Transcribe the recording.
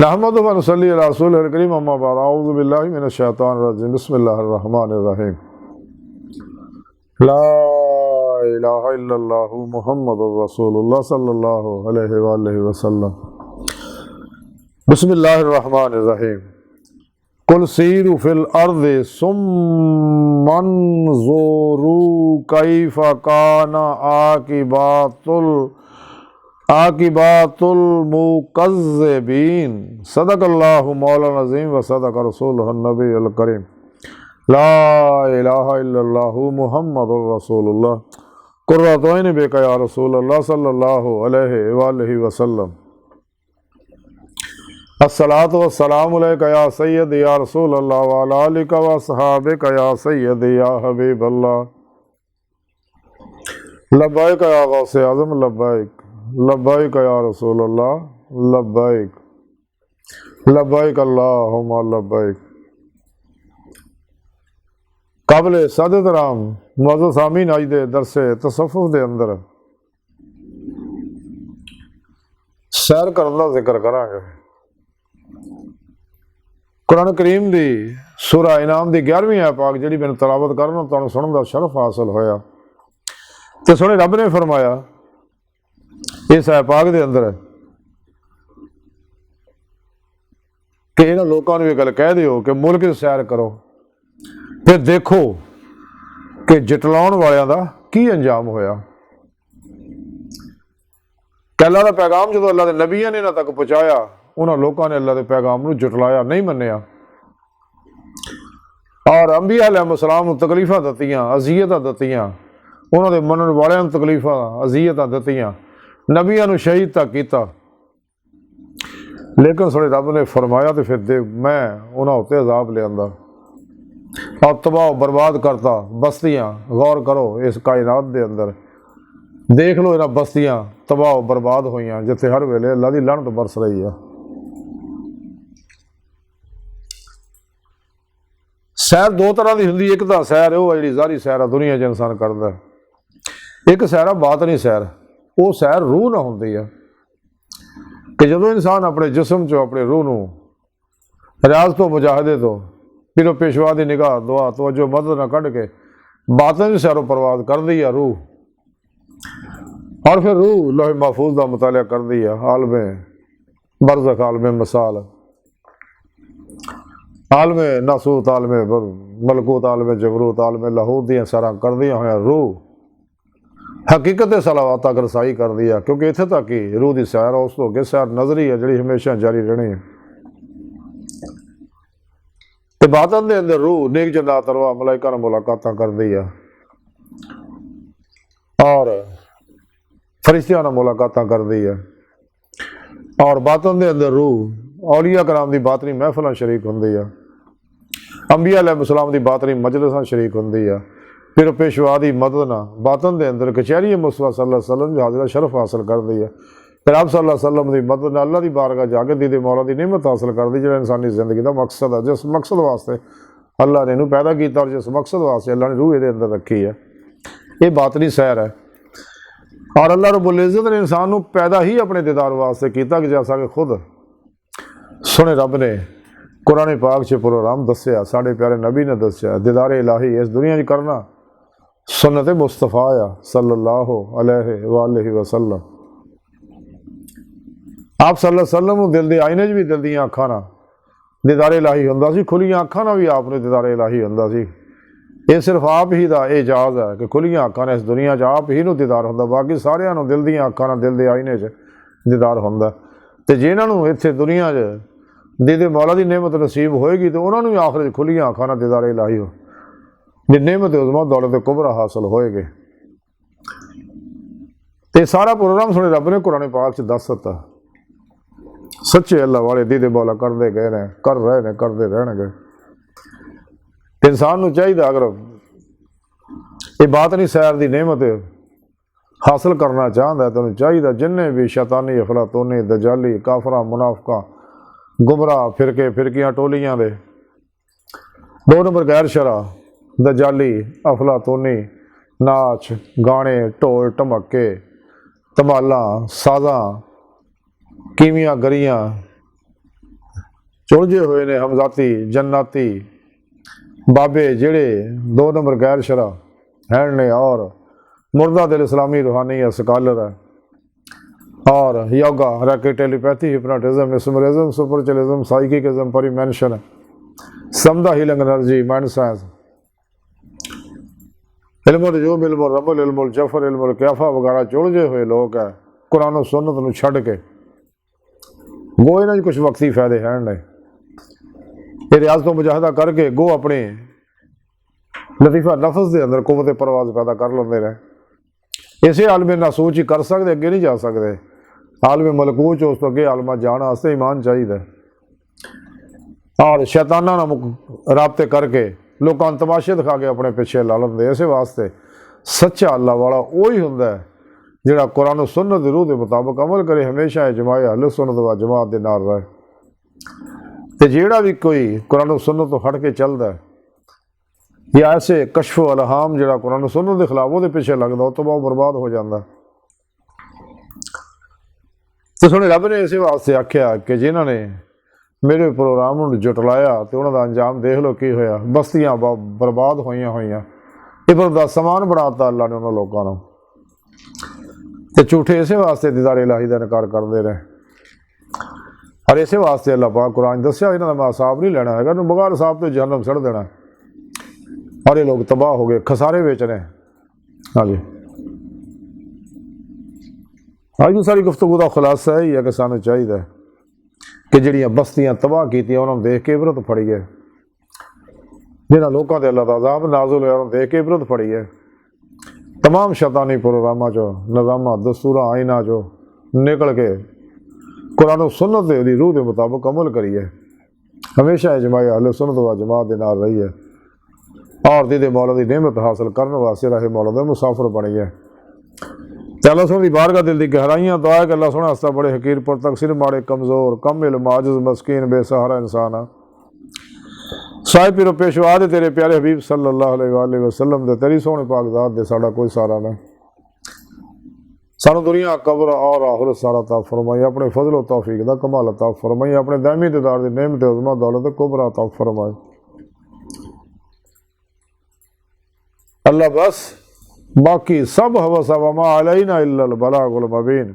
नहमदुहु व नसल्ली अला रसूलिल करीम अम्मा बाद अऊज़ु बिल्लाहि मिनश शैतानिर रजीम बिस्मिल्लाहिर रहमानिर रहीम ला इलाहा इल्लल्लाहु मुहम्मदुर रसूलुल्लाह सल्लल्लाहु अलैहि वसल्लम बिस्मिल्लाहिर रहमानिर रहीम कुल सीरू फिल अर्ज़ि सुम्मन्ज़ुरू कैफ़ काना आकिबातुल मुकज़्ज़िबीन सदक़ल्लाहु मौलाना अज़ीम व सदक़ रसूलुहुन नबीयुल करीम ला इलाहा इल्लल्लाहु मुहम्मदुर रसूलुल्लाह कुर्रतु ऐनि बिका या रसूलल्लाह सल्लल्लाहु अलैहि वसल्लम अस्सलातु वस्सलामु अलैका या सय्यदी या रसूलल्लाह व अला आलिका व अस्हाबिका या सय्यदी या हबीबल्लाह लब्बैक या गौसे आज़म लब्बैक लब्बैक या रसूलल्लाह लब्बैक लब्बैक अल्लाहुम्मा लब्बैक। काबिल सादत राम मुअज़्ज़ज़ सामीन अज दे दरसे तसव्वुफ़ दे अंदर सैर करन दा जिक्र करांगे। कुरान करीम दी सूरा इनाम दी 11वीं आयत पाक जिहड़ी मैनूं तलावत करन तुहानूं सुणन दा शरफ हासिल होया ते सोहणे रब ने फरमाया इस आयत पाक दे अंदर कि इन्हां लोकां नूं ये गल कह दिओ कि मुल्क च सैर करो फिर देखो कि जटलाउण वालियां दा की अंजाम होया। कि अल्लाह दा पैगाम जदों अल्लाह दे नबियां ने इन्हां तक पहुँचाया उन्हां लोकां ने अल्लाह दे पैगाम नूं जुटलाया नहीं मन्निया और अंबिया अलैहिस्सलाम नूं तकलीफां दित्तियां अज़ियतां दित्तियां उन्हां दे मनण वालियां नूं तकलीफां अज़ियतां दित्तियां नबियां नूं शहीद तक कीता लेकिन सोहणे रब ने फरमाया तो फिर मैं उन्हां उत्ते अज़ाब लिआंदा और तबाह बर्बाद करता बस्तियां। गौर करो इस कायनात दे अंदर देख लो इन्हां बस्तियां तबाह बर्बाद होईयां जिथे हर वेले अल्लाह दी लानत बरस रही है। सैर दो तरह की होंदी एक तो सैर वो जी ज़ाहरी सैर दुनिया च इंसान करता है एक सैर आ बातनी सैर वो सैर रूह ना होंदी है कि जदों इंसान अपने जिसम चो अपने रूह नूं रियाज तो मुजाहदे तो पीरो पेशवा की निगाह दुआ तवज्जो मदद ना कढ़ के बातन सैरो परवाज कर दी है रूह और फिर रूह लोहे महफूज का मुतालिया कर दी है आलमे बरज़ख आलमे मसाल आलमे नासूत आलमे मलकूत आलमे जबरूत आलमे लाहूत दियां सैरां कर दियां होया रूह हकीकत सलावात तक रसाई कर दी है क्योंकि इत्थे तक ही रूह की सैर उस तो अगे सैर नजरी है जी हमेशा जारी रहनी है। तो बातन दे अंदर रूह नेक जन्नात अरवाह मलाइका नाल मुलाकातां कर दी है और फरिश्तियां नाल मुलाकातां कर दी है और बातन दे अंदर रूह औलिया कराम की बातनी महफिलां शरीक होंदी है अंबिया अलैहिस्सलाम की बातनी मजलिसां शरीक होंदी है फिर पेशवा की मदद ना बातन के अंदर कचहरी मुस्तफा सल्लल्लाहु अलैहि वसल्लम हाजिर शरफ हासिल कर दी है फिर आप सल्लल्लाहु अलैहि वसल्लम की मदद ना अल्लाह की बारगाह जाके दीदे मौला की नियमत हासिल कर दी जो इंसानी जिंदगी का मकसद है जिस मकसद वास्ते अल्लाह ने इनू पैदा किया और जिस मकसद वास्ते अल्लाह ने रूह ये अंदर रखी है ये बातनी सैर है। और अल्लाह रब्बुल इज़्ज़त ने इंसान को पैदा ही अपने दीदार वास्ते किया कि जैसा कि खुद सोहणे रब ने कुरान पाक च प्रोग्राम दस्या साढ़े प्यारे नबी ने दस्या दीदार इलाही इस दुनिया च करना सुन्नत मुस्तफा आ सल्लल्लाहु अलैहि वसल्लम। आप सल्लल्लाहु अलैहि वसल्लम दिल के आईने च भी दिल दियां अखां नाल दीदार इलाही हुंदा सी खुलियां अखां नाल भी आपने दीदार इलाही हुंदा सी। ये सिर्फ आप ही का एजाज है कि खुलियां अखां ने इस दुनिया च आप ही नूं दीदार हुंदा बाकी सारियां नूं दिल दियां अखां नाल दिल के आईने च दीदार हुंदा ते जिन्हां नूं इत्थे दुनिया च दीदे मौला की नेमत नसीब होएगी तो उन्होंने भी आखिर खुलियां अखां नाल दीदार इलाही हो नेमत उज़मा दौलत कुबरा हासिल होएगी। तो सारा प्रोग्राम सुने रब ने कुरान पाक च दस दिता सच्चे अल्लाह वाले दीदे मौला करते गए ने कर रहे ने करते रहणगे। इंसान नूं चाहिए अगर ये बात नहीं सैर की नेमत हासिल करना चाहता है तो चाहिए जिन्हें भी शैतानी अफलातूनी दजाली काफरा मुनाफका गुमराह फिरकियां टोलियां दे 2 नंबर गैर शरा दजाली अफलातूनी नाच गाने ढोल ढमके धमाला साज़ा कीमियां गरियां चुलझे हुए ने हमजाती जन्नाती बाबे जेड़े 2 नंबर गैर शरा हैं ने, और मुर्दा दिल इस्लामी रूहानी है, स्कॉलर है, और योगा, रैकेट, टेलीपैथी, हिप्नोटिज्म, मिसमरिज्म, सुपरचलिज्म, साइकिकिज्म, परिमेंशन, समदा हीलिंग एनर्जी, माइंड साइंस, इल्मुल नजूम, इल्मुल रमल, इल्मुल जफर, इल्मुल कैफा वगैरह जुड़जे हुए लोग है कुरान और सुन्नत नूं छड्ड के। गो इन्हां कुछ वक्ती फायदे हैं ने, ये रियाज तो मुजाहिदा करके गो अपने लतीफा नफस के अंदर कुव्वत परवाज पैदा कर लेंदे ने। इसे आलमे नासूच ही कर सकते, अगे नहीं जा सकते। आलमे मलकूच उस तो अगे आलमा जाने वास्ते ईमान चाहिए, और शैताना राबते करके लोगों तमाशे दिखा के अपने पिछे ला लेंदे। इस वास्ते सच्चा अल्लाह वाला वही हुंदा है जिहड़ा कुरान सुन्नत दी रूह के मुताबिक अमल करे, हमेशा इजमाए अहले सुन्नत व जमात दे नाल रहे। तो जिहड़ा भी कोई कुरान सुन्नत तो हट के चलता है या ऐसे कशफ अलहाम जिहड़ा कुरान सुन्नत के खिलाफ वो पिछे लगता, उस तो बहुत बर्बाद हो जाता। तो सुने रब ने इस वास्ते आख्या कि जिन्होंने मेरे प्रोग्राम को जुटलाया तो उन्होंने अंजाम देख लो की होया, बस्तियां बर्बाद हुई हुई, इबरत का समान बनाता अल्लाह ने उन्होंने लोगों को। तो झूठे इस वास्ते दीदार इलाही का इनकार करते रहे, और इस वास्ते अल्लाह पाक कुरान दसिया इन्हों का हिसाब नहीं लेना है, बगैर हिसाब तो जहन्नम सड़ देना, और ये लोग तबाह हो गए, खसारे बेच रहे। हाँ जी, अज की सारी गुफ्तगू का खुलासा यही है कि सानू चाहिए कि जिहड़ियां बस्तियां तबाह कीतियां उन्होंने देख के इबरत फड़ी है, जिन्होंने लोगों के अल्लाह का अज़ाब नाज़िल होया उन्होंने देख के इबरत फड़ी है। तमाम शैतानी प्रोग्रामां चो, निज़ामां, दस्तूरां, आइना चो निकल के कुरान सुन्नत दी रूह के मुताबिक अमल करिए, हमेशा इजमाए अहले सुन्नत व जमात दे नाल रहिए, और दीदे मौला की नेमत हासिल करने वास्ते रहे मौला दे मुसाफिर बनिए। अल्लाह सोहनी बारगाह दिल की गहराइयां दुआ है कि अल्लाह सोहना हस्ता बड़े हकीर पर तकसीर माड़े कमज़ोर कम इल्म आजिज़ मस्कीन बेसहारा इंसान आ साहिब पिरो पेशवा दे तेरे प्यारे हबीब सल्लल्लाहु अलैहि वसल्लम दे तेरी सोहनी पाक ज़ात दे साडा कोई सहारा नहीं। सानू दुनिया कब्र और आखिरत सारा अता फरमाई, अपने फजल व तौफीक दा कमाल अता फरमाई, अपने दायमी दीदार दी नेमत उज़मा दौलत कुबरा अता फरमाई। अल्लाह बस बाकी सब हवस वमा अलैना इल्लल बलागुल मुबीन।